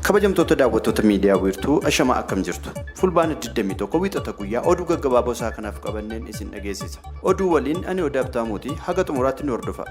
kabajamtoota daawwattoota miidiyaa wiirtuu ashamaa akkam jirtu fulbaana 21 wiixata guyyaa oduu gaggabaaboo isaa kanaaf qabanneen isin dhageessisa oduu waliin ani odaabtaamuuti haga xumuraatti nu hordofa.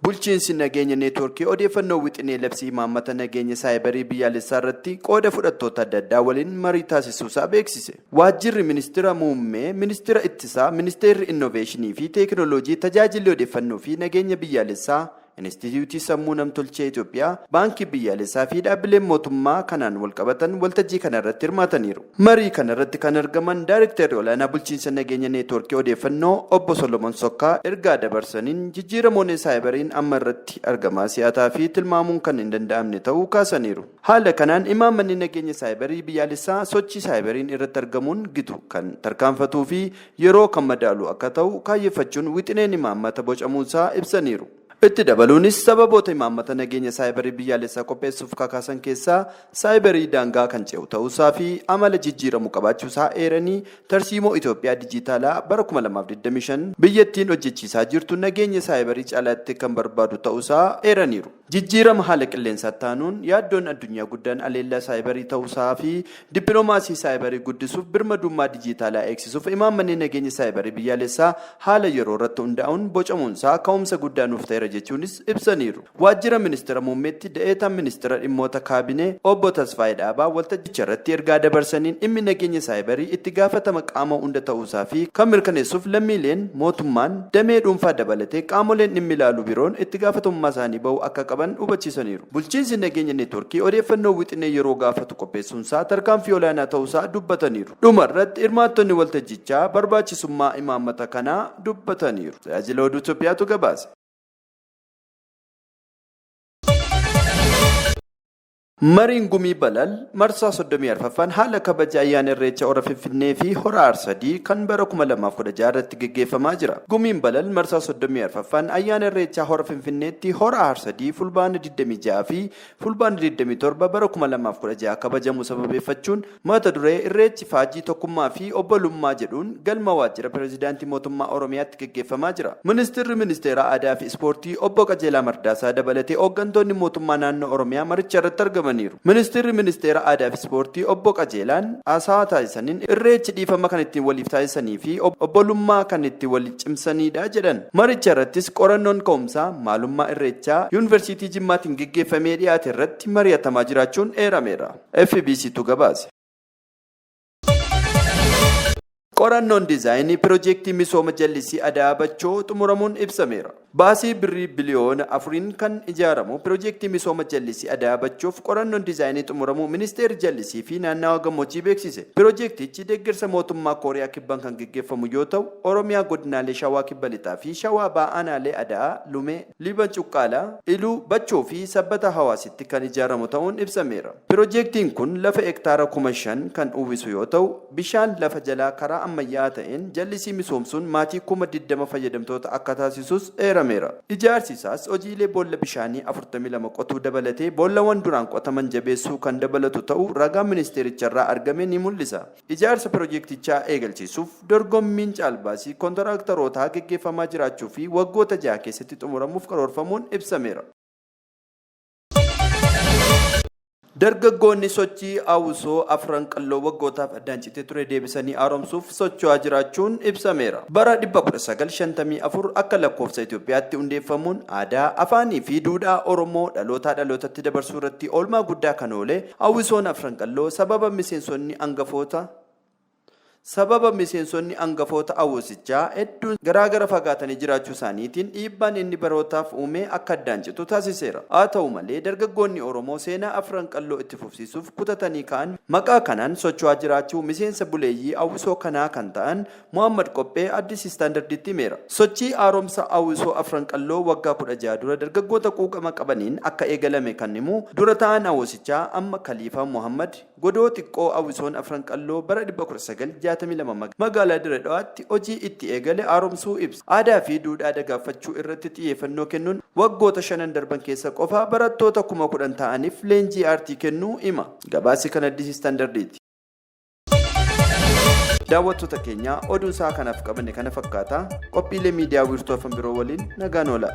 Bulchiinsi nageenya neetwoorkii odeeffannoo wixinee labsii imaammata nageenya saayibarii biyyaalessaa irratti qooda fudhattoota adda addaa waliin marii taasisuusaa beeksise. Waajjirri ministeera muummee, ministeera ittisaa, ministeerri innoveeshinii fi teekinooloojii tajaajilli odeeffannoo fi nageenya biyyaalessaa Instituutii Sammuu Namtolchee Itoophiyaa baankii biyyaalessaa fi dhaabbileen mootummaa kanaan walqabatan waltajjii kanarratti hirmaataniiru. Marii kanarratti kan argaman Daayirektarri olaanaa bulchiinsa nageenya neetwoorkii odeeffannoo obbo Solomon Sokkaa ergaa dabarsaniin jijjiiramoonni saayibariin amma irratti argamaa si'ataa fi tilmaamuun kan hin danda'amne ta'uu kaasaniiru. Haala kanaan imaammanni nageenya saayibarii biyyaalessaa sochii saayibariin irratti argamuun gitu kan tarkaanfatuu fi yeroo kan madaalu akka ta'u kaayeffachuun wixineen imaammata bocamuusaa ibsaniiru. Itti dabaluunis sababoota imaammata nageenya saayibarii biyyaalessaa qopheessuuf kakaasan keessaa saayibarii daangaa kan ce'u ta'uusaa fi amala jijjiiramu qabaachuusaa eeranii tarsiimoo Itoophiyaa dijitaalaa bara 2025 biyyattiin hojjechiisaa jirtu nageenya saayibarii caalaatti kan barbaadu ta'uusaa eeraniiru. Jijjiirama haala qilleensaa taanuun yaaddoon addunyaa guddaan aleellaa saayibarii ta'uusaa fi dippiloomaasii saayibarii guddisuuf birmadummaa dijitaalaa eegsisuuf imaammanni nageenya saayibarii biyyaalessaa haala yeroo irratti hundaa'uun bocamuunsaa ka'umsa guddaa nuuf ta'eera jechuunis ibsaniiru. Waajjira ministeera muummeetti da'eetaan ministeera dhimmoota kaabinee obbo Tasfaayee Dhaabaa waltajjicha irratti ergaa dabarsaniin dhimmi nageenya saayibarii itti gaafatama qaama hunda ta'uusaa fi kan mirkaneessuuf lammiileen mootummaan damee dhuunfaa dabalatee qaamoleen dhimmi ilaalu biroon itti gaafatamummaa isaanii bahu akka qaban hubachiisaniiru. Bulchiinsi nageenya neetwoorkii odeeffannoo wixinee yeroo gaafatu qopheessuunsaa tarkaanfii olaanaa ta'uusaa dubbataniiru. Dhuma irratti hirmaattonni waltajjichaa barbaachisummaa imaammata kanaa dubbataniiru. Tajaajila oduu Itoophiyaatu gabaase. Mariin gumii balal marsaa 34ffaan haala kabaja ayyaana irreecha hora Finfinnee fi hora Arsadii kan bara 2016 irratti gaggeeffamaa jira. Gumiin balal marsaa 34ffaan ayyaana irreecha hora Finfinneetti hora Arsadii fulbaana 26 fi fulbaana 27 bara 2016 kabajamu sababeeffachuun mata duree irreechi faajii tokkummaa fi obbolummaa jedhuun galma waajjira pireezidaantii mootummaa Oromiyaatti gaggeeffamaa jira. Ministeerri ministeera aadaa fi ispoortii obbo Qajeelaa Mardaasaa dabalatee hooggantoonni mootummaa naannoo Oromiyaa maricha irratti argaman. Ministeerri ministeera aadaa fi ispoortii obbo Qajeelaan haasaa taasisaniin irreechi dhiifama kan ittiin waliif taasisanii fi obbolummaa kan ittiin wal cimsanidha jedhan. Maricha irrattis qorannoon ka'umsaa maalummaa irreechaa yuunivarsiitii Jimmaatiin gaggeeffamee dhiyaate irratti mari'atamaa jiraachuun eerameera. FBCtu gabaase. Qorannoon diizaayinii piroojeektii misooma jallisii Adaabachoo xumuramuun ibsameera. Baasii birrii biliyoona 4 kan ijaaramu piroojeektii misooma jallisii Adaabachuuf qorannoon diizaayinii xumuramuu ministeerri jallisii fi naannawaa gammoojjii beeksise. Piroojeektichi deeggarsa mootummaa Kooriyaa Kibbaan kan gaggeeffamu yoo ta'u, Oromiyaa godinaalee Shawaa Kibba Lixaa fi Shawaa Baa'anaalee Adaa, Lumee, Liban Cuqqaalaa, Iluu, Bachoo fi Sabbata Hawaasitti kan ijaaramu ta'uun ibsameera. Piroojeektiin kun lafa hektaara 5,000 kan uwwisu yoo ta'u, bishaan lafa jalaa karaa ammayyaa ta'een jallisii misoomsuun maatii 20,000 fayyadamtoota akka taasisus eerameera. Ijaarsi isaas hojiilee boolla bishaanii 42 qotuu dabalatee boollawwan duraan qotaman jabeessuu kan dabalatu ta'uu ragaa ministeericharraa argame ni mul'isa. Ijaarsa piroojeektichaa eegalchiisuuf dorgommiin caalbaasii kontiraaktarootaa gaggeeffamaa jiraachuu fi waggoota 6 keessatti xumuramuuf karoorfamuun ibsameera. Dargaggoonni sochii Awusoo afran qalloo waggootaaf addaan citee ture deebisanii haaromsuuf socho'aa jiraachuun ibsameera. Bara 1954 akka lakkoofsa Itoophiyaatti hundeeffamuun aadaa, afaanii fi duudhaa Oromoo dhalootaa dhalootatti dabarsuu irratti oolmaa guddaa kan oole Awusoon afran qalloo sababa miseensonni angafoota Awusichaa hedduun garaagara fagaatanii jiraachuu isaaniitiin dhiibbaan inni barootaaf uume akka addaan citu taasiseera. Haa ta'u malee dargaggoonni Oromoo seenaa afran qalloo itti fufsiisuuf kutatanii ka'an maqaa kanaan socho'aa jiraachuu miseensa buleeyyii Awusoo kanaa kan ta'an Muhammad Qophee Addis Istaandarditti himeera. Sochii haaromsa Awusoo afran qalloo waggaa 16 dura dargaggoota quuqama qabaniin akka eegalame kan himu dura ta'an Awusichaa amma Khaliifaa Muhammad godoo xiqqoo Awusoon afran qalloo bara 1962 magaalaa Dirree Dhawaatti hojii itti eegale haaromsuu ibsa. Aadaa fi duudhaa dagaagfachuu irratti xiyyeeffannoo kennuun waggoota 5 darban keessa qofa barattoota 10,000 ta'aniif leenjii aartii kennuu hima. Gabaasi kan Addis Istaandardiiti. Daawwattoota keenya oduun isaa kanaaf qabanne kana fakkaata. Qophiilee miidiyaa wiirtuu afaan biroo waliin nagaan oola.